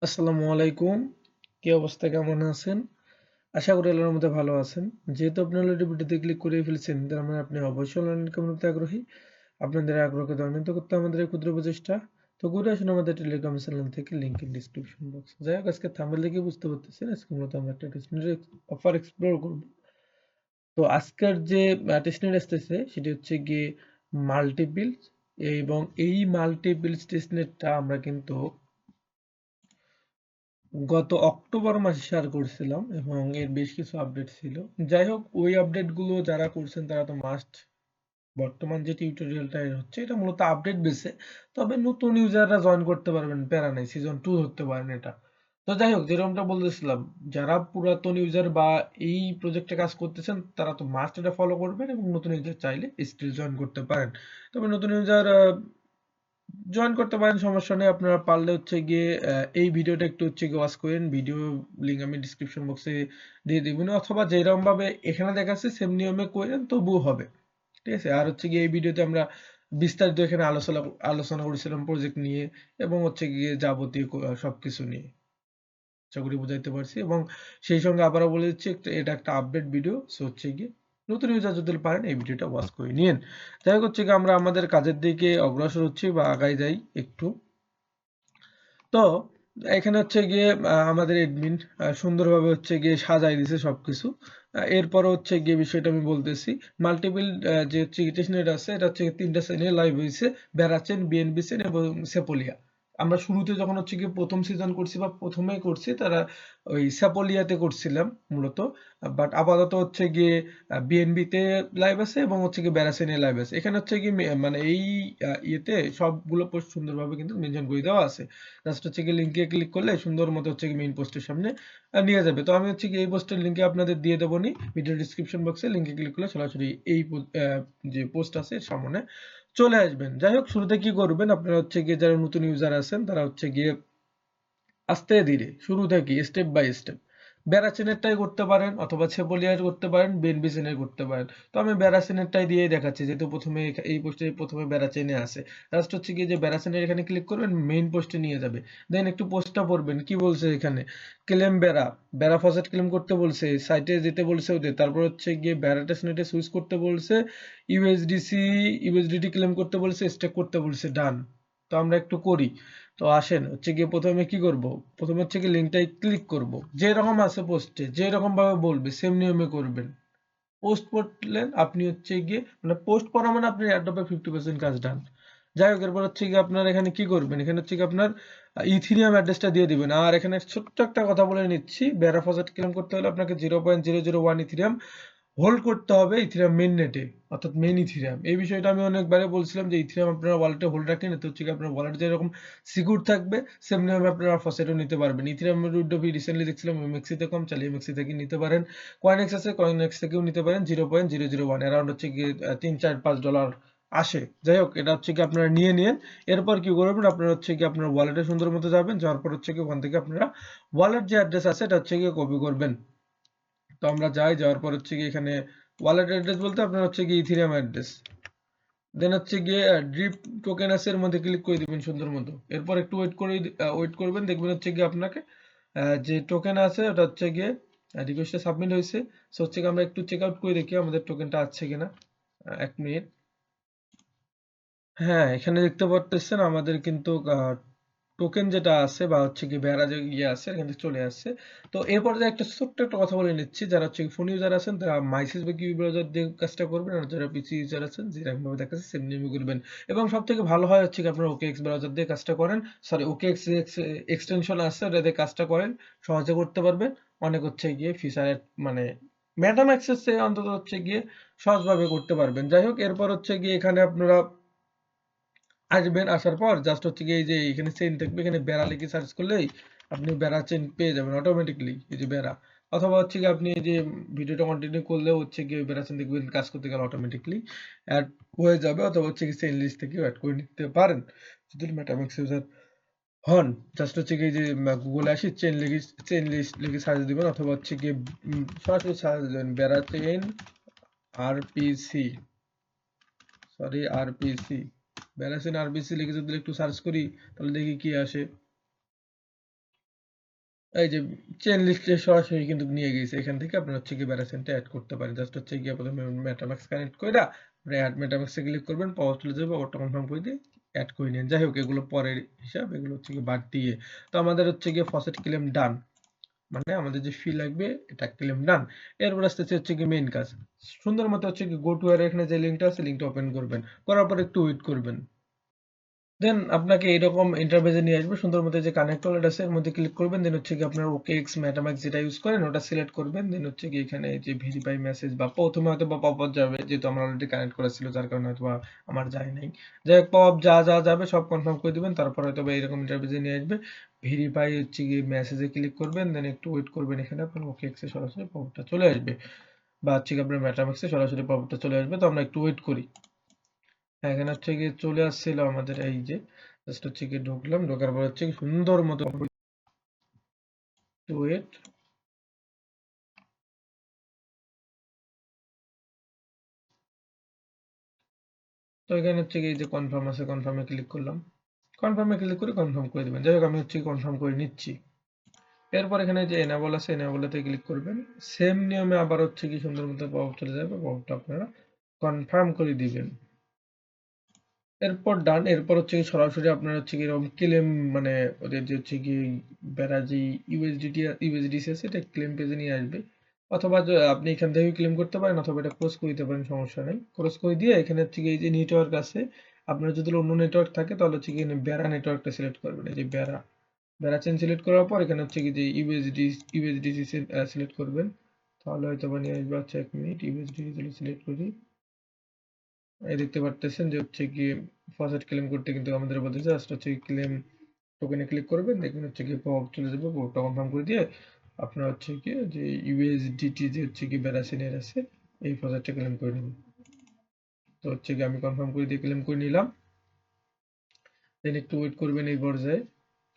আসসালামু আলাইকুম। কি অবস্থা, কেমন আছেন? আশা করি আল্লাহর মধ্যে ভালো আছেন। যেহেতু আপনি অলরেডি ভিডিওতে ক্লিক করে ফেলেছেন, তার মানে আপনি অবশ্যই অনলাইন ইনকামের প্রতি আগ্রহী। আপনাদের আগ্রহকে ত্বরান্বিত করতে আমাদের এই ক্ষুদ্র প্রচেষ্টা। তো ঘুরে আসুন আমাদের টেলিগ্রাম চ্যানেল থেকে, লিংক ইন ডিসক্রিপশন বক্স। যাই হোক, আজকে থাম্বনেল দেখে বুঝতে পারতেছেন আজকে মূলত আমরা একটা টেস্টনেটের অফার এক্সপ্লোর করব। তো আজকের যে টেস্টনেট আসতেছে সেটি হচ্ছে গিয়ে মাল্টিপিল, এবং এই মাল্টিপিল টেস্টনেটটা আমরা কিন্তু গত অক্টোবর মাসে শেয়ার করছিলাম এবং এর বেশ কিছু আপডেট ছিল। যাই হোক, ওই আপডেট গুলো যারা করছেন তারা তো মাস্ট। বর্তমান যে টিউটোরিয়ালটা হচ্ছে এটা মূলত আপডেট বেসে, তবে নতুন ইউজাররা জয়েন করতে পারবেন, প্যারা নাই, সিজন 2 ধরতে পারেন এটা। তো যাই হোক, যেরকমটা বলতেছিলাম, যারা পুরাতন ইউজার বা এই প্রজেক্টে কাজ করতেছেন তারা তো মাস্ট এটা ফলো করবেন, এবং নতুন ইউজার চাইলে স্টিল জয়েন করতে পারেন। তবে নতুন ইউজার জয়েন করতে পারেন, সমস্যা নেই। আপনারা পারলে হচ্ছে গিয়ে এই ভিডিওটা একটু হচ্ছে গিয়ে ওয়াচ করেন। ভিডিও লিংক আমি ডিসক্রিপশন বক্সে দিয়ে দিবেন, অথবা যেরকম ভাবে এখানে দেখাচ্ছে সেম নিয়মে করেন, তবুও হবে। ঠিক আছে। আর হচ্ছে গিয়ে এই ভিডিওতে আমরা বিস্তারিত এখানে আলোচনা করেছিলাম প্রজেক্ট নিয়ে, এবং হচ্ছে গিয়ে যাবতীয় সবকিছু নিয়ে। আশা করি বুঝাইতে পারছি, এবং সেই সঙ্গে আবারও বলে দিচ্ছি এটা একটা আপডেট ভিডিও, সো হচ্ছে গিয়ে নতুন ইউজার যদি পারেন এই ভিডিওটা ওয়াচ করে নিন। যাই হোক, হচ্ছে গিয়ে আমরা আমাদের কাজের দিকে অগ্রসর হচ্ছি বা আগাই যাই একটু। তো এখানে হচ্ছে গিয়ে আমাদের এডমিন সুন্দরভাবে হচ্ছে গিয়ে সাজাই দিছে সবকিছু। এরপর হচ্ছে গিয়ে বিষয়টা আমি বলতেছি। মাল্টিপল যে হচ্ছে টেস্টনেট আছে, এটা হচ্ছে তিনটা শ্রেণী লাইভ হয়েছে: বেড়াচেন, বিএনবি সেন এবং সেপোলিয়া। আমরা শুরুতে যখন হচ্ছে গিয়ে প্রথম সিজন করছি বা প্রথমেই করছি, তারা ওই সেপোলিয়াতে করছিলাম মূলত। বাট আপাতত হচ্ছে গিয়ে বিএনবিতে লাইভ আছে, এবং হচ্ছে গিয়ে বেড়াচেনে লাইভ আছে। এখানে হচ্ছে কি মানে এই ইয়েতে সবগুলো পোস্ট সুন্দরভাবে কিন্তু মেনশন করে দেওয়া আছে। জাস্ট হচ্ছে কি লিংকে ক্লিক করলে সুন্দর মতো হচ্ছে কি মেইন পোস্টের সামনে নিয়ে যাবে। তো আমি হচ্ছে কি এই পোস্টের লিংকে আপনাদের দিয়ে দেবো নি, ভিডিও ডিসক্রিপশন বক্সে লিংকে ক্লিক করলে সরাসরি এই যে পোস্ট আছে এর সামনে চলে আসবেন। যাই হোক, শুরুতে কি করবেন আপনারা হচ্ছে গিয়ে, যারা নতুন ইউজার আছেন তারা হচ্ছে গিয়ে আস্তে ধীরে শুরু থেকে স্টেপ বাই স্টেপ ব্যারাচেনেরটাই করতে পারেন, অথবা ছেপলিয়ার করতে পারেন, বেনবিসেনের করতে পারেন। তো আমি ব্যারাচেনেরটাই দিয়ে দেখাচ্ছি, যেহেতু প্রথমে এই পোস্টে প্রথমে ব্যারাচেনে আছে। জাস্ট হচ্ছে গিয়ে যে ব্যারাচেনের এখানে ক্লিক করবেন, মেইন পোস্টে নিয়ে যাবে। দেন একটু পোস্টটা পড়বেন, কি বলছে এখানে। ক্লেম বেড়া, বেড়া ফসেট ক্লেম করতে বলছে, সাইটে যেতে বলছে ওদের। তারপর হচ্ছে গিয়ে ব্যারাটেসনেটে সুইচ করতে বলছে, ইউএসডিটি ক্লেম করতে বলছে, স্টেক করতে বলছে। ডান। তো আমরা একটু করি। তো আসেন হচ্ছে গিয়ে প্রথমে কি করব, প্রথমে হচ্ছে কি লিঙ্কটাই ক্লিক করব। যেরকম আছে পোস্টে, যেরকম ভাবে বলবে সেম নিয়মে করবেন। পোস্ট করলেন আপনি হচ্ছে গিয়ে, মানে পোস্ট করা মানে আপনি অ্যাডোবে 50% কাজ ডান। যাই হোক, এরপর হচ্ছে গিয়ে আপনার এখানে কি করবেন, এখানে হচ্ছে গিয়ে আপনার ইথিরিয়াম অ্যাড্রেসটা দিয়ে দিবেন। আর এখানে ছোট্ট একটা কথা বলে নিচ্ছি, ব্যারাফাজেট ক্লেম করতে হলে আপনাকে 0.001 ইথিরিয়াম হোল্ড করতে হবে ইথিরিয়াম মেইন নেটে, অর্থাৎ মেইন ইথিরিয়াম। এই বিষয়টা আমি অনেকবারে বলছিলাম যে ইথিরিয়াম আপনারা ওয়ালেটে হোল্ড রাখেন, এতে হচ্ছে কি আপনার ওয়ালেট যেরকম সিকিউর থাকবে, সেমনি ভাবে আপনারা ফসেটও নিতে পারবেন। ইথিরিয়ামের উইডোবি রিসেন্টলি দেখছিলাম এমএক্সি কম, চালিয়ে এমএক্সি থেকে নিতে পারেন। কয়েনএক্স আছে, কয়েনএক্স থেকেও নিতে পারেন। 0.001 অ্যারাউন্ড হচ্ছে কি $3-4-5 আসে। যাই হোক, এটা হচ্ছে কি আপনারা নিয়ে নিন। এরপর কি করবেন, আপনারা হচ্ছে কি আপনার ওয়ালেটে সুন্দর মতো যাবেন, যাওয়ার পর হচ্ছে কি ওখান থেকে আপনারা ওয়ালেট যে অ্যাড্রেস আছে এটা হচ্ছে গিয়ে কপি করবেন। তো আমরা যাই, যাওয়ার পর হচ্ছে গিয়ে এখানে ওয়ালেট অ্যাড্রেস বলতে আপনার হচ্ছে গিয়ে ইথিরিয়াম অ্যাড্রেস। দেন হচ্ছে গিয়ে ড্রিপ টোকেনাস এর মধ্যে ক্লিক করে দিবেন সুন্দর মতো। এরপর একটু ওয়েট করবেন, দেখবেন হচ্ছে গিয়ে আপনাকে যে টোকেন আছে ওটা হচ্ছে গিয়ে রিকোয়েস্টটা সাবমিট হয়েছে। সো হচ্ছে গিয়ে আমরা একটু চেক আউট করে দেখি আমাদের টোকেনটা আছে কিনা। 1 মিনিট। হ্যাঁ, এখানে দেখতে পারতেছেন আমাদের কিন্তু টোকেন যেটা আছে বা হচ্ছে কি বেড়া যে ইয়ে আছে এখান থেকে চলে আসছে। তো এরপর যে একটা ছোট্ট একটা কথা বলে নিচ্ছি, যারা হচ্ছে ফোন ইউজার আছেন তারা মাইসিস বা কিউ ব্রাউজার দিয়ে কাজটা করবেন, আর যারা পিসি ইউজার আছেন যেরকম ভাবে দেখাচ্ছে সেম নিয়মে করবেন। এবং সব থেকে ভালো হয় হচ্ছে কি আপনারা ওকেএক্স ব্রাউজার দিয়ে কাজটা করেন, সরি ওকেএক্স এক্সটেনশন আছে ওটা দিয়ে কাজটা করেন, সহজে করতে পারবেন। অনেক হচ্ছে গিয়ে ফিচার মানে মেটাম্যাক্সের চেয়ে অন্তত হচ্ছে গিয়ে সহজভাবে করতে পারবেন। যাই হোক, এরপর হচ্ছে গিয়ে এখানে আপনারা আসবেন, আসার পর জাস্ট হচ্ছে কি এই যে এখানে চেইন থাকবে, এখানে বেড়া লিখে সার্চ করলেই আপনি বেড়া চেইন পেয়ে যাবেন অটোমেটিকলি, এই যে বেড়া। অথবা হচ্ছে কি আপনি এই যে ভিডিওটা কন্টিনিউ করলেও হচ্ছে কি বেড়া চেইন দেখবেন কাজ করতে গেলে অটোমেটিকলি অ্যাড হয়ে যাবে, অথবা হচ্ছে কি চেইন লিস্ট থেকেও অ্যাড করে নিতে পারেন যদি মেটামেক্স ইউজার হন। জাস্ট হচ্ছে কি যে গুগলে আসি, চেইন লিস্ট লিখে সার্চ দিবেন, অথবা হচ্ছে কি সরাসরি সার্চ দিবেন বেড়া চেইন আরপিসি, সরি আরপিসি, ব্যারাসিন আরবিসি লিখে যদি একটু সার্চ করি তাহলে দেখি কি আসে। এই যে চেন লিস্টে সরাসরি কিন্তু নিয়ে গেছে, এখান থেকে আপনার হচ্ছে কি ব্যারাসেন্টটা অ্যাড করতে পারেন। জাস্ট হচ্ছে গিয়ে প্রথমে মেটামাক্স কানেক্ট কইরা আপনি অ্যাড মেটামাক্সে ক্লিক করবেন, পাওয়ার চলে যাবে, অটো কনফার্ম করে দিয়ে অ্যাড করে নিন। যাই হোক এগুলো পরের হিসাব, এগুলো হচ্ছে কি বাদ দিয়ে। তো আমাদের হচ্ছে গিয়ে ফসেট ক্লেম ডান, মানে আমাদের যে ফি লাগবে এটা ক্লেম ডান। এরপর আসতেছে হচ্ছে কি মেইন কাজ। সুন্দর মতো হচ্ছে কি গো টু এর এখানে যে লিঙ্কটা আছে লিঙ্কটা ওপেন করবেন, করার পর একটু ওয়েট করবেন। দেন আপনাকে এরকম ইন্টারফেসে নিয়ে আসবে, সুন্দর মতো যে কানেক্ট ওয়ালেট আছে এর মধ্যে ক্লিক করবেন, দেন হচ্ছে কি আপনার OKX মেটামাস্ক যেটা ইউজ করেন ওটা সিলেক্ট করবেন, দেন হচ্ছে কি এখানে যে ভেরিফাই মেসেজ বা প্রথমে হয়তো বা পপ আপ যাবে, যেহেতু আমরা অলরেডি কানেক্ট করা ছিল যার কারণে হয়তো বা আমার যায় নাই। যাই হোক পপ আপ যা যা যাবে সব কনফার্ম করে দিবেন, তারপর হয়তো বা এরকম ইন্টারফেসে নিয়ে আসবে। ভেরিফাই হচ্ছে কি মেসেজে ক্লিক করবেন, দেন একটু ওয়েট করবেন, এখানে আপনার OKX এ সরাসরি পপ আপটা চলে আসবে, বা হচ্ছে কি আপনার মেটামাস্কে সরাসরি পপ আপটা চলে আসবে। তো আমরা একটু ওয়েট করি। হ্যাঁ, এখানে হচ্ছে গিয়ে চলে আসছিল আমাদের, এই যে জাস্ট হচ্ছে গিয়ে ঢুকলাম, ঢোকার পর হচ্ছে কি সুন্দর মতো ওয়েট। তো এখানে হচ্ছে কি এই যে কনফার্ম আছে, কনফার্মে ক্লিক করলাম, কনফার্মে ক্লিক করে কনফার্ম করে দিবেন। যাই হোক আমি হচ্ছে কনফার্ম করে নিচ্ছি। এরপর এখানে যে এনাবল আছে এনাবলতে ক্লিক করবেন, সেম নিয়মে আবার হচ্ছে কি সুন্দর মতো পপ চলে যাবে, পপটা আপনারা কনফার্ম করে দিবেন। এরপর ডান। এরপর হচ্ছে কি সরাসরি আপনার হচ্ছে কি এরকম ক্লেম, মানে ওদের যে হচ্ছে কি বেড়া যে ইউএসডিসি আছে এটা ক্লেম পেজে নিয়ে আসবে, অথবা আপনি এখান থেকে ক্লেম করতে পারেন, অথবা এটা ক্রস করে দিতে পারেন, সমস্যা নেই। ক্রস করে দিয়ে এখানে হচ্ছে কি এই যে নেটওয়ার্ক আছে, আপনার যদি অন্য নেটওয়ার্ক থাকে তাহলে হচ্ছে কি বেড়া নেটওয়ার্কটা সিলেক্ট করবেন, এই যে বেড়া, বেড়া চেন সিলেক্ট করার পর এখানে হচ্ছে কি যে ইউএসডিসি সিলেক্ট করবেন, তাহলে হয়তো বা নিয়ে আসবে। আচ্ছা 1 মিনিট, ইউএসডিসি সিলেক্ট করি। এই দেখতে পারতেছেন যে হচ্ছে কি ফসেট ক্লেম করতে কিন্তু আমাদের বলতেছে জাস্ট হচ্ছে ক্লেম টোকেনে ক্লিক করবেন, দেখবেন হচ্ছে কি পপ চলে যাবে, পপটা কনফার্ম করে দিয়ে আপনার হচ্ছে কি যে ইউএসডিটি যে হচ্ছে কি বেরাসিনের আছে এই ফসেটটা ক্লেম করে নেবেন। তো হচ্ছে কি আমি কনফার্ম করে দিয়ে ক্লেম করে নিলাম। দেন একটু ওয়েট করবেন, এই পর্যায়ে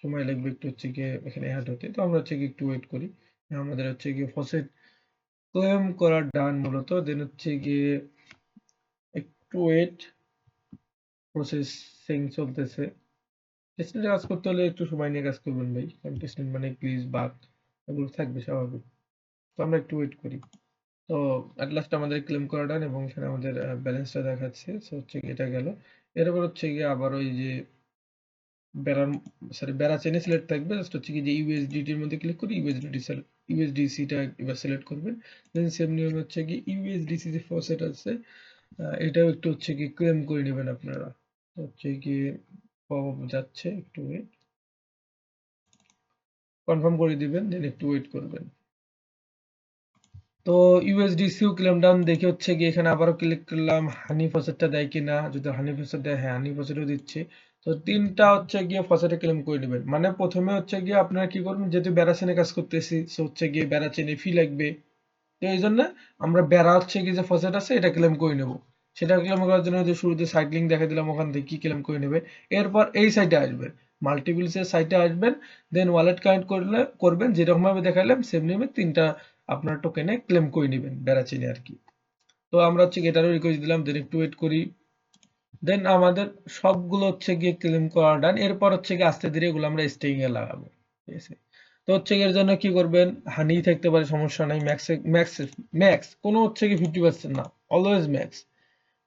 সময় লাগবে একটু হচ্ছে গিয়ে এখানে অ্যাড হতে। তো আমরা হচ্ছে কি একটু ওয়েট করি, আমাদের হচ্ছে গিয়ে ফসেট ক্লেম করা ডান মূলত। দেন হচ্ছে গিয়ে একটু ওয়েট, প্রসেসিং চলতেছে। টেস্টনেটে কাজ করতে হলে একটু সময় নিয়ে কাজ করবেন ভাই, কারণ টেস্টনেট মানে গ্লিচ বাগ এগুলো থাকবে স্বাভাবিক। তো আমরা একটু ওয়েট করি। তো অ্যাট লাস্ট আমাদের ক্লেম করা ডান, এবং এখানে আমাদের ব্যালেন্সটা দেখাচ্ছে। সো হচ্ছে গিয়ে এটা গেল। এরপর হচ্ছে গিয়ে আবার ওই যে বেড়ার, সরি বেড়া চেনে সিলেক্ট থাকবে, জাস্ট হচ্ছে কি যে ইউএসডিটি এর মধ্যে ক্লিক করে ইউএসডিসিটা এবার সিলেক্ট করবেন। দেন সেম নিয়ম হচ্ছে কি ইউএসডিসি যে ফসেট আছে এটাও একটু হচ্ছে কি ক্লেম করে নেবেন আপনারা। তো হচ্ছে কি যাচ্ছে, একটু ওয়েট, কনফার্ম করে দিবেন, দেন একটু ওয়েট করবেন। তো ইউএসডিসিও ক্লেম ডাউন দেখে হচ্ছে গিয়ে এখানে আবারও ক্লিক করলাম, হানি ফসেটটা দেয় কিনা, যদি হানি ফসেট দেয়, হ্যাঁ হানি ফসেটও দিচ্ছে। তো তিনটা হচ্ছে গিয়ে ফসেটে ক্লেম করে নেবেন। মানে প্রথমে হচ্ছে গিয়ে আপনারা কি করবেন, যেহেতু বেড়াচেনে কাজ করতেছি সো হচ্ছে গিয়ে বেড়াচেনে ফি লাগবে, তো এই জন্য আমরা বেড়া হচ্ছে কি যে ফসেট আছে এটা ক্লেম করে নেব। সেটা ক্লেম করার জন্য যে শুরুতে সাইট লিঙ্ক দেখা দিলাম, ওখান থেকে কি ক্লেম করে নেবে। এরপর এই সাইটে আসবেন, মাল্টিপিলসের সাইটে আসবেন, দেন ওয়ালেট কানেক্ট করবেন, যেরকম ভাবে দেখালাম সেম নিয়মে তিনটা আপনার টোকেনে ক্লেম করে নেবেন বেড়াচিনে আর কি। তো আমরা হচ্ছে এটারও রিকোয়েস্ট দিলাম, দেন একটু ওয়েট করি। দেন আমাদের সবগুলো হচ্ছে গিয়ে ক্লেম করা ডান। এরপর হচ্ছে গিয়ে আস্তে ধীরে এগুলো আমরা স্টেইং এ লাগাবো, ঠিক আছে। তো হচ্ছে এর জন্য কি করবেন, হানি থাকতে পারে, সমস্যা নাই, ম্যাক্স ম্যাক্স ম্যাক্স কোনো হচ্ছে কি 50% না, অলওয়েজ ম্যাক্স,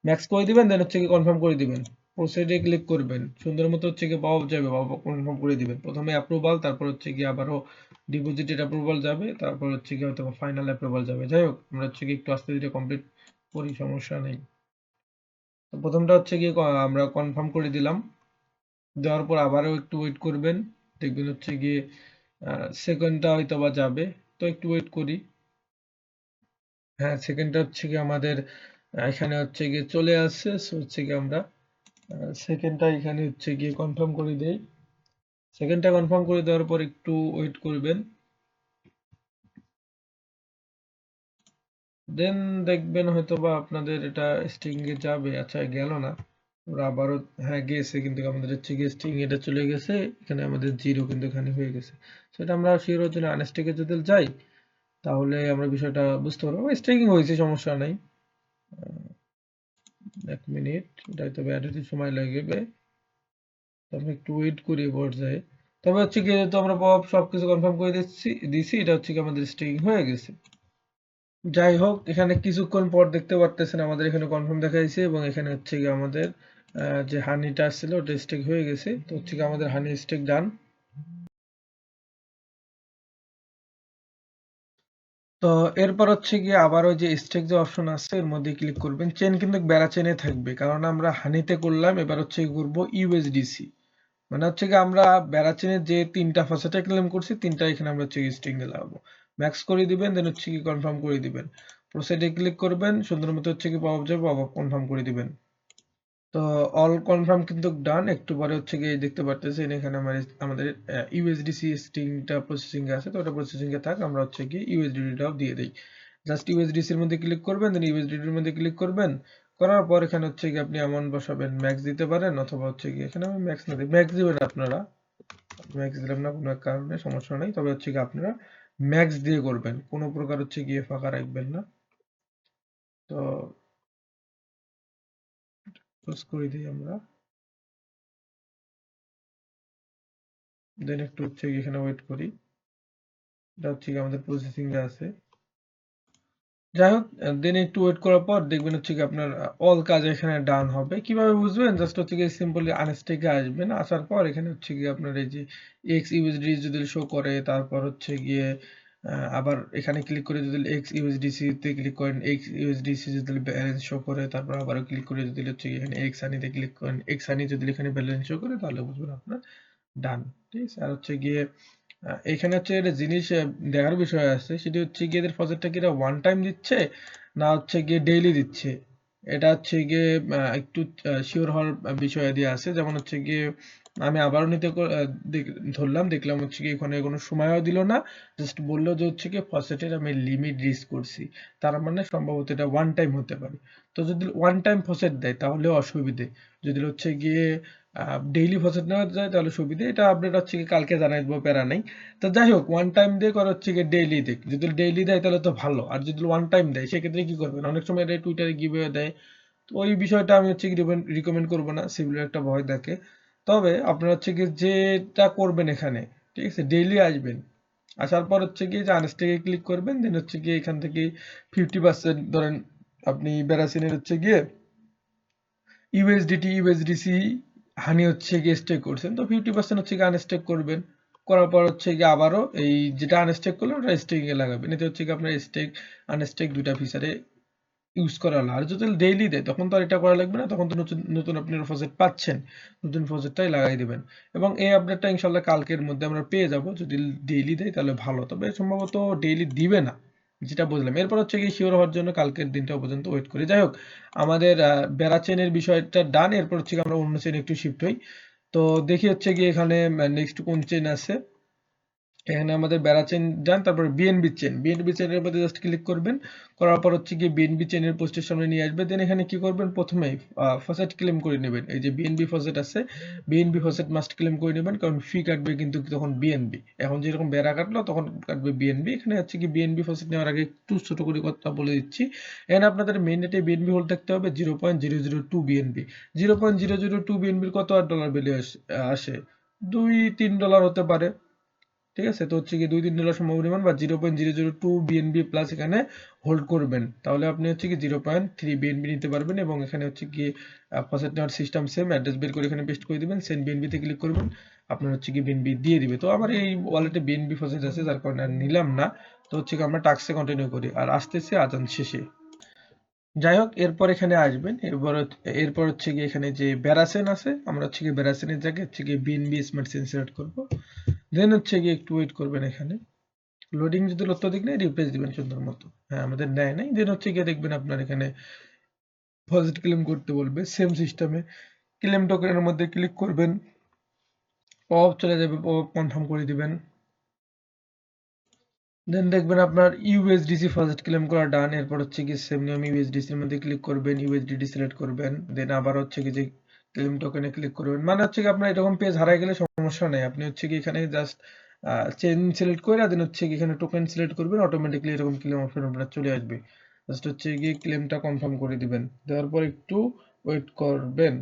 ম্যাক্স করে দিবেন, দেন হচ্ছে কি কনফার্ম করে দিবেন। প্রসিডে ক্লিক করবেন, সুন্দর মতো হচ্ছে কি পাওয়া যাবে, বাবা কনফার্ম করে দিবেন। প্রথমে অ্যাপ্রুভাল, তারপর হচ্ছে কি আবারও ডিপোজিটেড অ্যাপ্রুভাল যাবে, তারপর হচ্ছে কি হয়তো ফাইনাল অ্যাপ্রুভাল যাবে। যাই হোক আমরা হচ্ছে কি একটু আস্তে ধীরে কমপ্লিট করি, সমস্যা নেই। তো প্রথমটা হচ্ছে গিয়ে আমরা কনফার্ম করে দিলাম, দেওয়ার পর আবারও একটু ওয়েট করবেন, দেখবেন হচ্ছে গিয়ে সেকেন্ডটা হয়তো বা যাবে। তো একটু ওয়েট করি। হ্যাঁ সেকেন্ডটা হচ্ছে কি আমাদের এখানে হচ্ছে গিয়ে চলে আসছে, সো হচ্ছে কি আমরা সেকেন্ডটা এখানে হচ্ছে গিয়ে কনফার্ম করে দেই। সেকেন্ডটা কনফার্ম করে দেওয়ার পর একটু ওয়েট করবেন, দেন দেখবেন হয়তো বা আপনাদের এটা স্ট্রিং এ যাবে। আচ্ছা গেল না, ওরা আবারও, হ্যাঁ গেছে, কিন্তু আমাদের হচ্ছে গিয়ে স্ট্রিং এটা চলে গেছে, এখানে আমাদের জিরো কিন্তু এখানে হয়ে গেছে। সেটা আমরা শিওর হচ্ছে না, আনস্ট্রিকে যদি যাই তাহলে আমরা বিষয়টা বুঝতে পারবো। স্ট্রিকিং হয়েছে, সমস্যা নাই। 1 মিনিট, এটা হয়তো অ্যাড হতে সময় লাগবে, তো আমি একটু ওয়েট করি পর্যায়ে। তবে হচ্ছে কি যেহেতু আমরা সবকিছু কনফার্ম করে দিছি এটা হচ্ছে কি আমাদের স্টেকিং হয়ে গেছে। যাই হোক এখানে কিছুক্ষণ পর দেখতে পারতেছেন আমাদের এখানে কনফার্ম দেখাইছে এবং এখানে হচ্ছে কি আমাদের যে হানিটা আসছিল ওটা স্টেক হয়ে গেছে। তো হচ্ছে কি আমাদের হানি স্টেক ডান। তো এরপর হচ্ছে গিয়ে আবার ওই যে স্টেক যে অপশন আছে এর মধ্যে ক্লিক করবেন। চেন কিন্তু বেড়া চেনে থাকবে কারণ আমরা হানিতে করলাম, এবার হচ্ছে কি করবো ইউএসডিসি, মানে হচ্ছে কি আমরা বেড়া চেনের যে তিনটা ফার্স্টে ক্লেম করছি তিনটা এখানে আমরা হচ্ছে স্ট্রিং এ লাগাবো। ম্যাক্স করে দিবেন, দেন হচ্ছে কি কনফার্ম করে দিবেন। প্রসিডে ক্লিক করবেন, সুন্দর মতো হচ্ছে কি পপ আপ যাবে, পপ আপ কনফার্ম করে দিবেন। তো অল কনফার্ম কিন্তু ডান। একটু পরে হচ্ছে গিয়ে দেখতে পারতেছেন এখানে আমাদের ইউএসডিসি স্ট্রিংটা প্রসেসিং এ আছে, তো ওটা প্রসেসিং এ থাক, আমরা হচ্ছে গিয়ে ইউএসডিটাও দিয়ে দেই। জাস্ট ইউএসডিসি এর মধ্যে ক্লিক করবেন, দেন ইউএসডিটি এর মধ্যে ক্লিক করবেন। করার পর এখানে হচ্ছে গিয়ে আপনি অ্যামাউন্ট বসাবেন, ম্যাক্স দিতে পারেন অথবা হচ্ছে গিয়ে এখানে আমি ম্যাক্স না দিই, ম্যাক্স দিবেন আপনারা। ম্যাক্স দিলাম না কোনো এক কারণে, সমস্যা নাই। তবে হচ্ছে গিয়ে আপনারা ম্যাক্স দিয়ে করবেন, কোনো প্রকার হচ্ছে গিয়ে ফাঁকা রাখবেন না। তো ক্লোজ করে দিই আমরা, দেন একটু হচ্ছে গিয়ে এখানে ওয়েট করি। এটা হচ্ছে কি আমাদের প্রসেসিং এ আছে। যাই হোক দেন একটু ওয়েট করার পর দেখবেন হচ্ছে কি আপনার অল কাজ এখানে ডান হবে। কিভাবে বুঝবেন? জাস্ট হচ্ছে কি সিম্পলি আনস্টেকে আসবেন, আসার পর এখানে হচ্ছে গিয়ে আপনার এই যে এক্স ইউএসডি যদি শো করে, তারপর হচ্ছে গিয়ে আবার এখানে ক্লিক করে যদি এক্স ইউএসডিসি তে ক্লিক করেন, এক্স ইউএসডিসি যদি ব্যালেন্স শো করে, তারপর আবার ক্লিক করে যদি হচ্ছে কি এখানে এক্স হানিতে ক্লিক করেন, এক্স হানি যদি এখানে ব্যালেন্স শো করে তাহলে বুঝবেন আপনার ডান। ঠিক আছে? আর হচ্ছে গিয়ে এখানে হচ্ছে একটা জিনিস দেখার বিষয় আছে, সেটি হচ্ছে গিয়ে এদের প্রজেক্টটা কি এটা ওয়ান টাইম দিচ্ছে না হচ্ছে গিয়ে ডেইলি দিচ্ছে। এটা হচ্ছে গিয়ে একটু শিওর হওয়ার বিষয় দিয়ে আছে। যেমন হচ্ছে গিয়ে আমি আবারও নিতে ধরলাম, দেখলাম হচ্ছে কি এখানে কোনো সময়ও দিল না, জাস্ট বললো যে হচ্ছে কি ফসেটের আমি লিমিট রিচ করছি, তার মানে সম্ভবত এটা ওয়ান টাইম হতে পারে। তো যদি ওয়ান টাইম ফসেট দেয় তাহলে অসুবিধে, যদি হচ্ছে গিয়ে ডেইলি ফসেট নেওয়া যায় তাহলে সুবিধে। এটা আপডেট হচ্ছে কি কালকে জানাই দেবো, প্যারা নাই। তো যাই হোক ওয়ান টাইম দিয়ে করা হচ্ছে কি ডেইলি দেখ, যদি ডেইলি দেয় তাহলে তো ভালো, আর যদি ওয়ান টাইম দেয় সেক্ষেত্রে কি করবেন? অনেক সময় এটা টুইটারে গিভওয়ে দেয়, তো ওই বিষয়টা আমি হচ্ছে কি রিকমেন্ড করবো না, সিভিলের একটা ভয় দেখে। তবে আপনারা হচ্ছে কি যেটা করবেন এখানে, ঠিক আছে, ডেইলি আসবেন, আসার পর হচ্ছে কি যে আনস্টেকে ক্লিক করবেন, দেন হচ্ছে গিয়ে এখান থেকে 50% ধরেন আপনি বেরাসিনের হচ্ছে গিয়ে ইউএসডিটি ইউএসডিসি হানি হচ্ছে গিয়ে স্টেক করছেন, তো 50% হচ্ছে গিয়ে আনস্টেক করবেন। করার পর হচ্ছে গিয়ে আবারও এই যেটা আনস্টেক করলেন ওটা স্টেকিং এ লাগাবেন। এতে হচ্ছে গিয়ে আপনার স্টেক আনস্টেক দুইটা ফিচারে ইউজ করা হলো। আর যদি ডেইলি দেয় তখন তো আর এটা করা লাগবে না, তখন তো নতুন নতুন আপনি প্রজেক্ট পাচ্ছেন, নতুন প্রজেক্টটাই লাগাই দিবেন। এবং এই আপডেটটা ইনশাল্লাহ কালকের মধ্যে আমরা পেয়ে যাব। যদি ডেইলি দেয় তাহলে ভালো, তবে সম্ভবত ডেইলি দিবে না, যেটা বুঝলাম। এরপর হচ্ছে কি শিওর হওয়ার জন্য কালকের দিনটা পর্যন্ত ওয়েট করি। যাই হোক আমাদের বেড়া চেনের বিষয়টা ডান। এরপর হচ্ছে কি আমরা অন্য চেনে একটু শিফট হই। তো দেখি হচ্ছে কি এখানে নেক্সট কোন চেন আছে। এখানে আমাদের বেড়া চেন যান, তারপর বিএনবি চেন, বিএনবি চেনের মধ্যে জাস্ট ক্লিক করবেন। করার পর হচ্ছে গিয়ে বিএনবি চেনের পোস্টের সামনে নিয়ে আসবে। দেন এখানে কি করবেন? প্রথমেই ফসেট ক্লেম করে নেবেন। এই যে বিএনবি ফসেট আছে, বিএনবি ফসেট মাস্ট ক্লেম করে নেবেন, কারণ ফি কাটবে কিন্তু তখন বিএনবি। এখন যেরকম বেড়া কাটলো তখন কাটবে বিএনবি। এখানে হচ্ছে কি বিএনবি ফসেট নেওয়ার আগে একটু ছোট করে কথা বলে দিচ্ছি। এখানে আপনাদের মেইন নেটে বিএনবি হোল্ড থাকতে হবে 0.002 বিএনবি। 0.002 বিএনবির কত আর ডলার ভ্যালু আসে? $2-3 হতে পারে। ঠিক আছে? তো হচ্ছে গিয়ে $2-3 সমপরিমাণ বা 0.002 বিএনবি প্লাস এখানে হোল্ড করবেন। তাহলে আপনি হচ্ছে কি 0.3 বিএনবি নিতে পারবেন। এবং এখানে হচ্ছে গিয়ে ফসেট নেওয়ার সিস্টেম সেম, অ্যাড্রেস বের করে এখানে পেস্ট করে দিবেন, সেন্ড বিএনবি তে ক্লিক করবেন, আপনার হচ্ছে কি বিএনবি দিয়ে দিবে। তো আমার এই ওয়ালেটে বিএনবি ফসেট আছে যার কারণে আর নিলাম না। তো হচ্ছে কি আমরা টাস্কে কন্টিনিউ করি, আর আসতেছে আজান শেষে। যাই হোক এরপর এখানে আসবেন, এরপর হচ্ছে গিয়ে এখানে যে বেরাসেন আছে, আমরা হচ্ছে গিয়ে বেরাসেনের জায়গায় হচ্ছে গিয়ে বিএনবি স্মার্ট চেইন সিলেক্ট করবো। দেন হচ্ছে গিয়ে একটু ওয়েট করবেন, এখানে লোডিং যদি অত্যধিক নেয় রিপ্লেস দিবেন সুন্দর মতো। হ্যাঁ আমাদের নেয় নাই। দেন হচ্ছে গিয়ে দেখবেন আপনার এখানে ডিপোজিট ক্লেম করতে বলবে, সেম সিস্টেমে ক্লেম টোকেনের মধ্যে ক্লিক করবেন, পপ চলে যাবে, পপ কনফার্ম করে দিবেন। দেন দেখবেন আপনার ইউএসডিসি ফার্স্ট ক্লেম করা ডান। এরপর হচ্ছে কি সেম নিয়ম ইউএসডিসি এর মধ্যে ক্লিক করবেন, ইউএসডিটি সিলেক্ট করবেন, দেন আবার হচ্ছে কি যে ক্লেম টোকেনে ক্লিক করবেন। মানে হচ্ছে কি আপনার এরকম পেজ হারাই গেলে সমস্যা নেই, আপনি হচ্ছে কি এখানে জাস্ট চেন সিলেক্ট করে দেন হচ্ছে কি এখানে টোকেন সিলেক্ট করবেন, অটোমেটিক্যালি এরকম ক্লেম অপশন আপনার চলে আসবে। জাস্ট হচ্ছে গিয়ে ক্লেমটা কনফার্ম করে দিবেন, দেওয়ার পর একটু ওয়েট করবেন।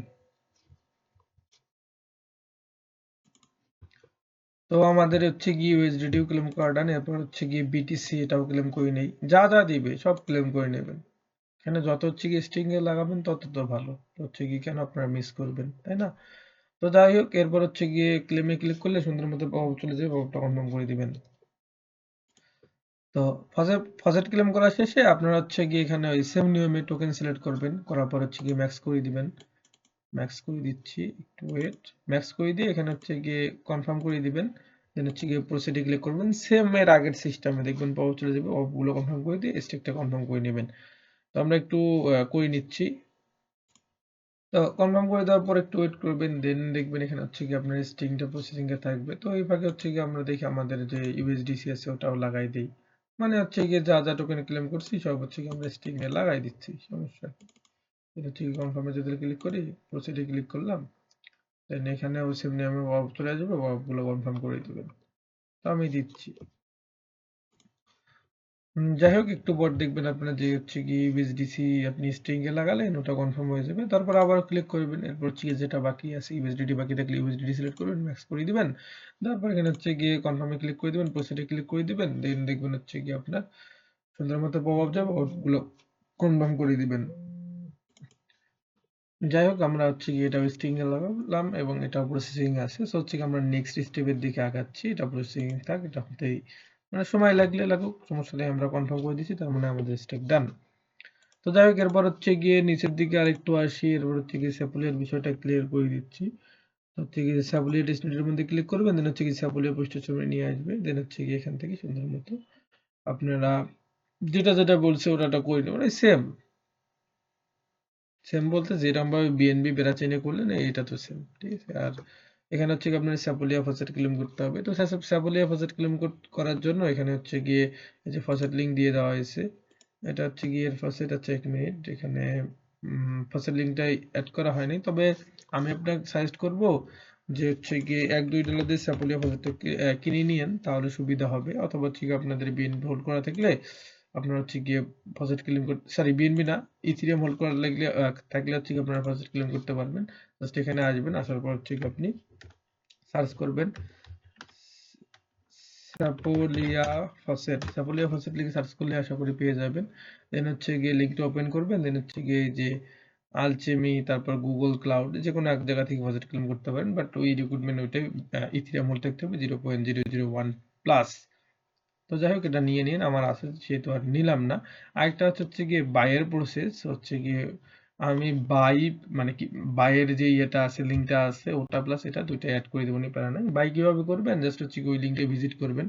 তো আমাদের হচ্ছে গিয়ে ইউএসডিটিও ক্লেম করা ডান, এরপর হচ্ছে গিয়ে বিটিসি এটাও ক্লেম করে নেই, যা যা দিবে সব ক্লেম করে নেবেন। এখানে যত হচ্ছে গিয়ে স্ট্রিং এ লাগাবেন তত তো ভালো, হচ্ছে কি কেন আপনারা মিস করবেন, তাই না? তো যাই হোক, এরপর হচ্ছে গিয়ে ক্লেমে ক্লিক করলে সুন্দর মতো পপ চলে যাবে, পপটা কনফার্ম করে দিবেন। তো ফসেট ক্লেম করা শেষে আপনারা হচ্ছে গিয়ে এখানে ওই সেম নিয়মে টোকেন সিলেক্ট করবেন, করার পর হচ্ছে গিয়ে ম্যাক্স করে দিবেন। ম্যাক্স করে দিচ্ছি, একটু ওয়েট। ম্যাক্স করে দিয়ে এখানে হচ্ছে গিয়ে কনফার্ম করে দিবেন, দেন হচ্ছে গিয়ে প্রসিডে ক্লিক করবেন। সেম এর আগের সিস্টেমে দেখবেন পপ চলে যাবে, পপগুলো কনফার্ম করে দিয়ে স্টেকটা কনফার্ম করে নেবেন। তো আমরা একটু করে নিচ্ছি। তো কনফার্ম করে দেওয়ার পর একটু ওয়েট করবেন, দেন দেখবেন এখানে হচ্ছে কি আপনার স্ট্রিংটা প্রসেসিং এ থাকবে। তো এই ফাঁকে হচ্ছে কি আমরা দেখি আমাদের যে ইউএসডিসি আছে ওটাও লাগাই দিই, মানে হচ্ছে গিয়ে যা যা টোকেন ক্লেম করছি সব হচ্ছে কি আমরা স্ট্রিং এ লাগাই দিচ্ছি, সমস্যা নেই। এটা হচ্ছে কনফার্মে যদি ক্লিক করি, প্রসিডে ক্লিক করলাম, দেন এখানে ওই সেম নিয়মে ওয়াব চলে যাবে, ওয়াবগুলো কনফার্ম করে দিবেন। তো আমি দিচ্ছি। যাই হোক, একটু পর দেখবেন আপনার যে হচ্ছে কি ইউএসডিসি আপনি স্ট্রিং এ লাগালেন ওটা কনফার্ম হয়ে যাবে। তারপর আবার ক্লিক করবেন, এরপর হচ্ছে গিয়ে যেটা বাকি আছে ইউএসডিটি বাকি থাকলে ইউএসডিটি সিলেক্ট করবেন, ম্যাক্স করে দিবেন। তারপর এখানে হচ্ছে গিয়ে কনফার্মে ক্লিক করে দিবেন, প্রসিডে ক্লিক করে দিবেন, দেন দেখবেন হচ্ছে গিয়ে আপনার সুন্দর মতো পপ আপ যাবে, ওগুলো কনফার্ম করে দিবেন। যাই হোক, আমরা হচ্ছে গিয়ে এটা স্ট্রিং এ লাগালাম এবং এটা প্রসেসিং আছে। সো হচ্ছে আমরা নেক্সট স্টেপের দিকে আগাচ্ছি। এটা প্রসেসিং থাক, এটা হতেই মানে সময় লাগলে লাগুক, সমস্যা নেই। আমরা কনফার্ম করে দিচ্ছি, তার মানে আমাদের স্টেপ ডান। তো যাই হোক, এরপর হচ্ছে গিয়ে নিচের দিকে আরেকটু আসি, এরপর হচ্ছে গিয়ে স্যাপুলিয়ার বিষয়টা ক্লিয়ার করে দিচ্ছি। হচ্ছে গিয়ে স্যাপুলিয়ার ডেস্টিনেটের মধ্যে ক্লিক করবেন, দেন হচ্ছে গিয়ে স্যাপুলিয়ার পোস্টের সামনে নিয়ে আসবে, দেন হচ্ছে গিয়ে এখান থেকে সুন্দর মতো আপনারা যেটা যেটা বলছে ওটা করে নেবেন, সেম সেম বলতে যেরকম ভাবে বিএনবি বেড়াচাইনে করলেন এটা তো সেম, ঠিক আছে। আর এখানে হচ্ছে গিয়ে আপনার স্যাপুলিয়া ফসেট ক্লেম করতে হবে। তো স্যাপুলিয়া ফসেট ক্লেম করার জন্য এখানে হচ্ছে গিয়ে এই যে ফসেট লিঙ্ক দিয়ে দেওয়া হয়েছে, এটা হচ্ছে গিয়ে এর ফসেট আছে, 1 মিনিট। এখানে ফসেট লিঙ্কটা অ্যাড করা হয়নি, তবে আমি আপনাকে সাজেস্ট করব যে হচ্ছে গিয়ে $1-2 দিয়ে স্যাপুলিয়া ফসেটটা কিনে নিয়েন, তাহলে সুবিধা হবে। অথবা হচ্ছে গিয়ে আপনাদের বিএনবি হোল্ড করা থাকলে আপনার হচ্ছে গিয়ে ফসেট ক্লেম করতে, সরি বিএনবি না, ইথিরিয়াম হোল্ড করা লাগলে থাকলে হচ্ছে কি আপনারা ফসেট ক্লেম করতে পারবেন। জাস্ট এখানে আসবেন, আসার পর হচ্ছে কি আপনি সার্চ করবেন স্যাপোলিয়া ফসেট লিখে সার্চ করলে আশা করি পেয়ে যাবেন। দেন হচ্ছে গিয়ে লিঙ্কটা ওপেন করবেন, দেন হচ্ছে গিয়ে এই যে আলচেমি, তারপর গুগল ক্লাউড, যে কোনো এক জায়গা থেকে ফসেট ক্লেম করতে পারেন, বাট ওই রিক্রুটমেন্ট ওইটাই ইথিরিয়াম হোল্ড থাকতে হবে 0.001 প্লাস। তো যাই হোক, এটা নিয়ে নিন, আমার আছে সেহেতু আর নিলাম না। আরেকটা হচ্ছে গিয়ে বাইয়ের প্রসেস, হচ্ছে গিয়ে আমি বাই মানে কি বাইয়ের যে ইয়েটা আছে, লিঙ্কটা আছে, ওটা প্লাস এটা দুইটা অ্যাড করে দেবো, প্যারা নাই। বাই কিভাবে করবেন, জাস্ট হচ্ছে গিয়ে ওই লিঙ্কে ভিজিট করবেন,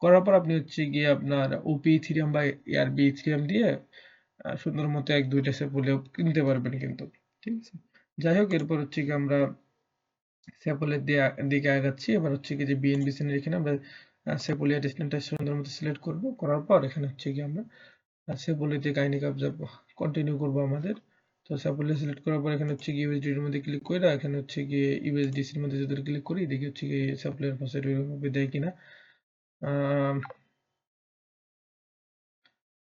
করার পর আপনি হচ্ছে গিয়ে আপনার ওপি ইথিরিয়াম বা এআরবি ইথিরিয়াম দিয়ে সুন্দর মতো 1-2টা সে বলেও কিনতে পারবেন কিন্তু, ঠিক আছে। যাই হোক, এরপর হচ্ছে কি আমরা স্যাপলের দিকে আগাচ্ছি। এবার হচ্ছে কি যে বিএনবি সিনের এখানে আমরা সেপোলিয়া ডিসটেন্সটা সুন্দর মতো সিলেক্ট করব, করার পর এখানে হচ্ছে কি আমরা সেপোলিয়াতে কাইনিক অবজার্ভ কন্টিনিউ করব আমাদের। তো সেপোলিয়া সিলেক্ট করার পর এখানে হচ্ছে কি ইউএসডি এর মধ্যে ক্লিক করে এখানে হচ্ছে কি ইউএসডিসি এর মধ্যে যদি ক্লিক করি, দেখি হচ্ছে কি সেপোলিয়ার ফসেট ওইভাবে দেয় কিনা।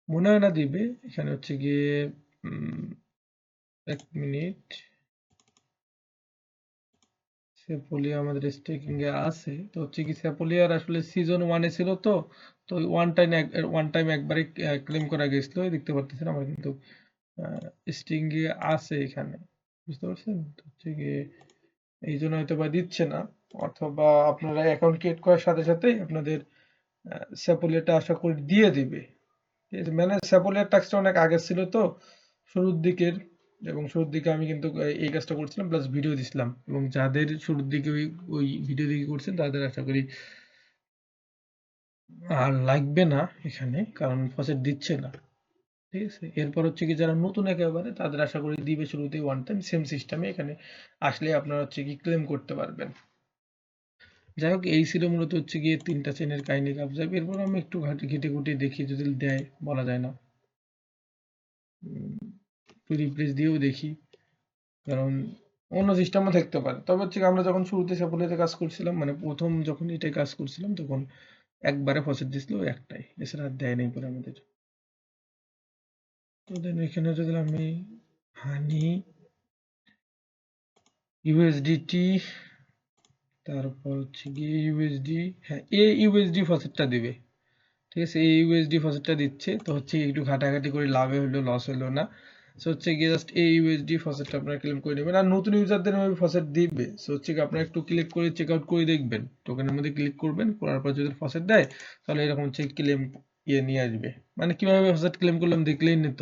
মনে হয় না দিবে। এখানে হচ্ছে গিয়ে 1 মিনিট, সেপোলিয়া আমাদের স্টেকিং এ আছে। তো হচ্ছে কি সেপোলিয়ার আসলে সিজন 1 এ ছিল, তো তো ওয়ান টাইম একবারে ক্লেম করা গেছিল, দেখতে পারতেছেন আমার কিন্তু স্টিং এ আছে এখানে, বুঝতে পারছেন? তো হচ্ছে গিয়ে এই জন্য হয়তো বা দিচ্ছে না, অথবা আপনারা অ্যাকাউন্ট ক্রিয়েট করার সাথে সাথেই আপনাদের সেপোলিয়াটা আশা করি দিয়ে দিবে, ঠিক আছে। মানে সেপোলিয়ার টাস্কটা অনেক আগে ছিল তো, শুরুর দিকের, এবং শুরুর দিকে আমি কিন্তু এই কাজটা করছিলাম প্লাস ভিডিও দিছিলাম, এবং যাদের শুরুর দিকে ওই ওই ভিডিও দিকে করছেন তাদের আশা করি আর লাগবে না এখানে, কারণ ফসেট দিচ্ছে না, ঠিক আছে। এরপর হচ্ছে কি যারা নতুন একেবারে তাদের আশা করি দিবে শুরুতেই ওয়ান টাইম সেম সিস্টেমে, এখানে আসলে আপনারা হচ্ছে কি ক্লেম করতে পারবেন। যাই হোক, এই ছিল মূলত হচ্ছে গিয়ে 3টা চেনের কাহিনী কাবজা। এরপর আমি একটু ঘেটে ঘুটে দেখি যদি দেয়, বলা যায় না, একটু রিপ্লেস দিয়েও দেখি, কারণ অন্য সিস্টেমও থাকতে পারে। তবে হচ্ছে আমরা যখন শুরুতে সেপোলেতে কাজ করছিলাম, মানে প্রথম যখন এটাই কাজ করছিলাম, তখন একবারে ফসেট দিছিল একটাই, এছাড়া আর দেয় নাই করে আমাদের। তো দেন এখানে যদি আমি হানি ইউএসডিটি, তারপর হচ্ছে গিয়ে ইউএসডি, হ্যাঁ এই ইউএসডি ফসেটটা দিবে, ঠিক আছে, এই ইউএসডি ফসেটটা দিচ্ছে। তো হচ্ছে একটু ঘাটাঘাটি করে লাভে হলো লস হলো না। সো হচ্ছে গিয়ে জাস্ট এই ইউএসডি ফসেটটা আপনারা ক্লেম করে নেবেন। আর নতুন ইউজারদের আমি ফসেট দিবে, সো হচ্ছে কি আপনারা একটু ক্লিক করে চেক আউট করে দেখবেন, টোকেনের মধ্যে ক্লিক করবেন, করার পর যদি ফসেট দেয় তাহলে এরকম হচ্ছে ক্লেম নিয়ে আসবে। মানে কিভাবে ফসেট ক্লেম করলাম দেখলেই নিত।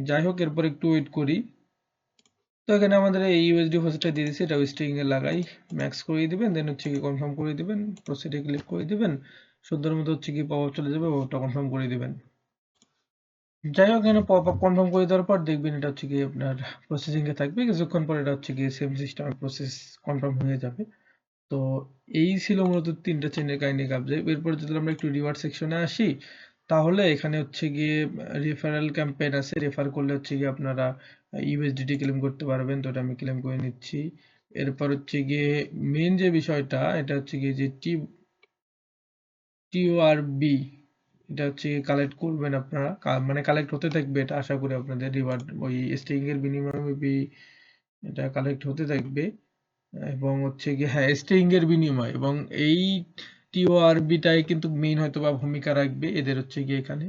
যাই হোক, এরপর একটু ওয়েট করি। তো এখানে আমাদের এই ইউএসডি ফসেটটা দিয়ে দিচ্ছি, এটা স্ট্রিং এ লাগাই, ম্যাক্স করে দিবেন, দেন হচ্ছে কি কনফার্ম করে দিবেন, প্রসিডে ক্লিক করে দিবেন, সুন্দর মতো হচ্ছে কি পপ আপ চলে যাবে, ওটা কনফার্ম করে দিবেন। যাই হোক, এখানে পপ আপ কনফার্ম করে দেওয়ার পর দেখবেন এটা হচ্ছে কি আপনার প্রসেসিং এ থাকবে, কিছুক্ষণ পর এটা হচ্ছে কি সেম সিস্টেমে প্রসেস কনফার্ম হয়ে যাবে। তো এই ছিল মূলত 3টা চেনের কাহিনী কাজ। এরপর যদি আমরা একটু রিওয়ার্ড সেকশনে আসি, তাহলে এখানে হচ্ছে গিয়ে রেফারেল ক্যাম্পেইন আছে, রেফার করলে হচ্ছে গিয়ে আপনারা ইউএসডিটি ক্লেম করতে পারবেন। তো এটা আমি ক্লেম করে নিচ্ছি। এরপর হচ্ছে গিয়ে মেন যে বিষয়টা, এটা হচ্ছে গিয়ে যে টিওআরবি, এটা হচ্ছে কালেক্ট করবেন আপনারা, মানে কালেক্ট হতে থাকবে, এটা আশা করি আপনাদের রিওয়ার্ড ওই স্টেকিং এর বিনিময়ে মেবি এটা কালেক্ট হতে থাকবে। এবং হচ্ছে গিয়ে হ্যাঁ স্টেইং এর বিনিময়, এবং এই টিওআরবিটাই কিন্তু মেইন হয়তো বা ভূমিকা রাখবে এদের হচ্ছে গিয়ে এখানে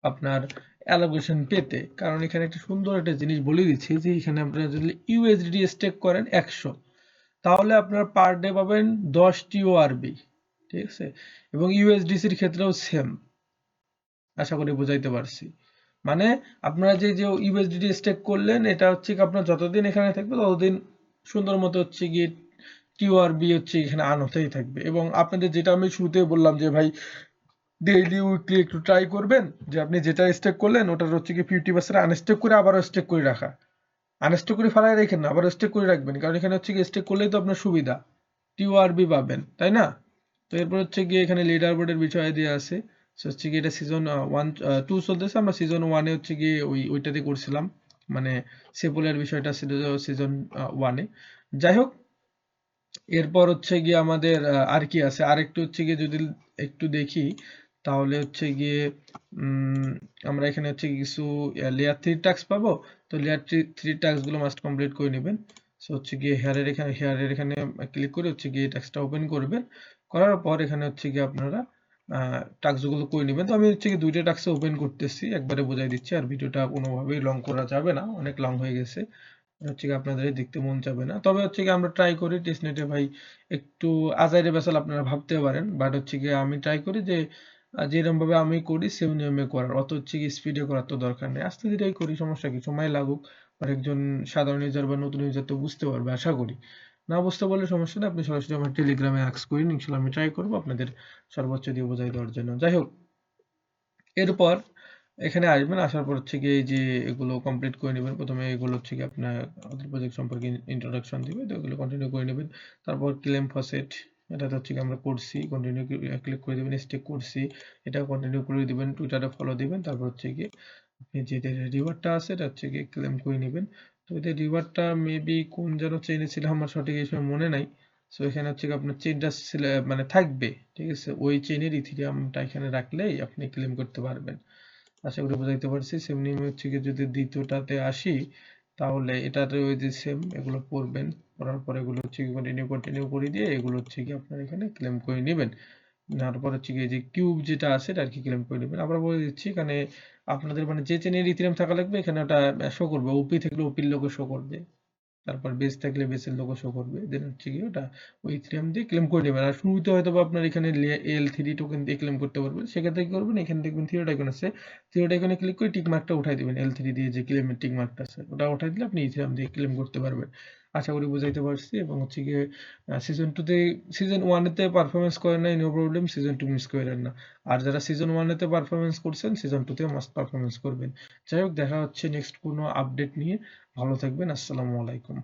আপনার অ্যালোকেশন পেতে। কারণ এখানে একটা সুন্দর একটা জিনিস বলে দিচ্ছি যে এখানে আপনারা যদি ইউএসডি স্টেক করেন 100, তাহলে আপনার পার ডে পাবেন 10 টিওআরবি, ঠিক আছে। এবং ইউএসডিসির ক্ষেত্রেও সেম, আশা করি বুঝাইতে পারছি। মানে আপনারা যে যে ইউএসডিটি স্টেক করলেন, এটা হচ্ছে কি আপনার যতদিন এখানে থাকবে ততদিন সুন্দর মতো হচ্ছে গিয়ে টিওআরবি হচ্ছে এখানে আন হতেই থাকবে। এবং আপনাদের যেটা আমি শুরুতেই বললাম যে ভাই ডেইলি উইকলি একটু ট্রাই করবেন যে আপনি যেটা স্টেক করলেন ওটার হচ্ছে কি 50% আনস্টেক করে আবারও স্টেক করে রাখা। আনস্টেক করে ফেলায় রেখেন না, আবার স্টেক করে রাখবেন, কারণ এখানে হচ্ছে কি স্টেক করলেই তো আপনার সুবিধা, টিওআরবি পাবেন, তাই না? তো এরপর হচ্ছে গিয়ে এখানে লিডার বোর্ডের বিষয় দিয়ে আছে। হচ্ছে গিয়ে এটা সিজন 1 2 চলতেছে, আমরা সিজন 1-এ হচ্ছে গিয়ে ওইটাতে করছিলাম, মানে সেপুলের বিষয়টা ছিল সিজন 1-এ। যাই হোক, এরপর হচ্ছে গিয়ে আমাদের আর কি আছে, আর একটু হচ্ছে গিয়ে যদি একটু দেখি, তাহলে হচ্ছে গিয়ে আমরা এখানে হচ্ছে কিছু লেয়ার 3 টাস্ক পাবো। তো লেয়ার 3 টাস্ক গুলো মাস্ট কমপ্লিট করে নেবেন। সো হচ্ছে গিয়ে হেয়ারের এখানে ক্লিক করে হচ্ছে গিয়ে টাস্কটা ওপেন করবেন, করার পর এখানে হচ্ছে গিয়ে আপনারা টাস্ক গুলো করে নেবেন। তো আমি হচ্ছে গিয়ে 2টা টাস্ক ওপেন করতেছি, একবারে বোঝাই দিচ্ছি, আর ভিডিওটা কোনোভাবেই লং করা যাবে না, অনেক লং হয়ে গেছে, হচ্ছে কি আপনাদের দেখতে মন চাবে না। তবে হচ্ছে কি আমরা ট্রাই করি টেস্টনেটে ভাই একটু আজাইরে বেসাল আপনারা ভাবতে পারেন, বাট হচ্ছে কি আমি ট্রাই করি যে যেরকম ভাবে আমি করি সেম নিয়মে করার, অত হচ্ছে কি স্পিডে করার তো দরকার নেই, আস্তে ধীরেই করি, সমস্যা কি, সময় লাগুক। আর একজন সাধারণ ইউজার বা নতুন ইউজার তো বুঝতে পারবে আশা করি। না বুঝতে পারলে সমস্যা নেই, আপনি সরাসরি আমার টেলিগ্রামে আক্স করেন, ইনশাল্লাহ আমি ট্রাই করবো আপনাদের সর্বোচ্চ দিয়ে বোঝাই দেওয়ার জন্য। যাই হোক, এরপর এখানে আসবেন, আসার পর হচ্ছে গিয়ে এই যে এগুলো কমপ্লিট করে নেবেন। প্রথমে এগুলো হচ্ছে গিয়ে আপনার ওদের প্রজেক্ট সম্পর্কে ইন্ট্রোডাকশন দিবে, তো এগুলো কন্টিনিউ করে নেবেন। তারপর ক্লেম ফসেট, এটা হচ্ছে কি আমরা করছি, কন্টিনিউ ক্লিক করে দেবেন, স্টেক করছি, এটা কন্টিনিউ করে দিবেন, টুইটারে ফলো দিবেন। তারপর হচ্ছে গিয়ে আপনি যে রিওয়ার্ডটা আছে এটা হচ্ছে গিয়ে ক্লেম করে নেবেন। তো এদের রিওয়ার্ডটা মেবি কোন যেন চেইনে ছিল, আমার সঠিক এই সময় মনে নাই। সো এখানে হচ্ছে কি আপনার চেইনটা মানে থাকবে, ঠিক আছে, ওই চেইনের ইথিরিয়ামটা এখানে রাখলেই আপনি ক্লেম করতে পারবেন। আশা করি বুঝাইতে পারছি। সেম নিয়মে হচ্ছে কি যদি দ্বিতীয়টাতে আসি, তাহলে এটাতে ওই যে সেম এগুলো পড়বেন, পড়ার পর এগুলো হচ্ছে কি কন্টিনিউ করে দিয়ে এগুলো হচ্ছে কি আপনার এখানে ক্লেম করে নেবেন। তারপর হচ্ছে কি এই যে কিউব যেটা আছে এটা আর কি ক্লেম করে নেবেন। আবার বলে দিচ্ছি, এখানে আপনাদের মানে যে চেনের ইথিরিয়াম থাকা লাগবে এখানে ওটা শো করবে, ওপি থাকলে ওপির লোগো শো করবে, তারপর বেস থাকলে বেসের লোগো শো করবে, দেন হচ্ছে কি ওটা ওই ইথেরিয়াম দিয়ে ক্লেম করে নেবেন। আর শুরুতে হয়তো বা আপনার এখানে এল3 টোকেন দিয়ে ক্লেম করতে পারবেন, সেক্ষেত্রে কি করবেন, এখানে দেখবেন থ্রি আইকন আছে, থ্রি আইকনে ক্লিক করে টিক মার্কটা উঠাই দিবেন, এল3 দিয়ে যে ক্লেমের টিক মার্কটা আছে ওটা উঠাই দিলে আপনি ইথেরিয়াম দিয়ে ক্লেম করতে পারবেন। আশা করি বুঝাইতে পারছি। এবং হচ্ছে গিয়ে সিজন 2-তে, সিজন 1-এতে পারফরমেন্স করেন নাই, নো প্রবলেম, সিজন 2 মিস করেন না। আর যারা সিজন 1-এতে পারফরমেন্স করছেন সিজন 2-তে মাস্ট পারফরমেন্স করবেন। যাই হোক, দেখা হচ্ছে নেক্সট কোনো আপডেট নিয়ে। ভালো থাকবেন, আসসালামু আলাইকুম।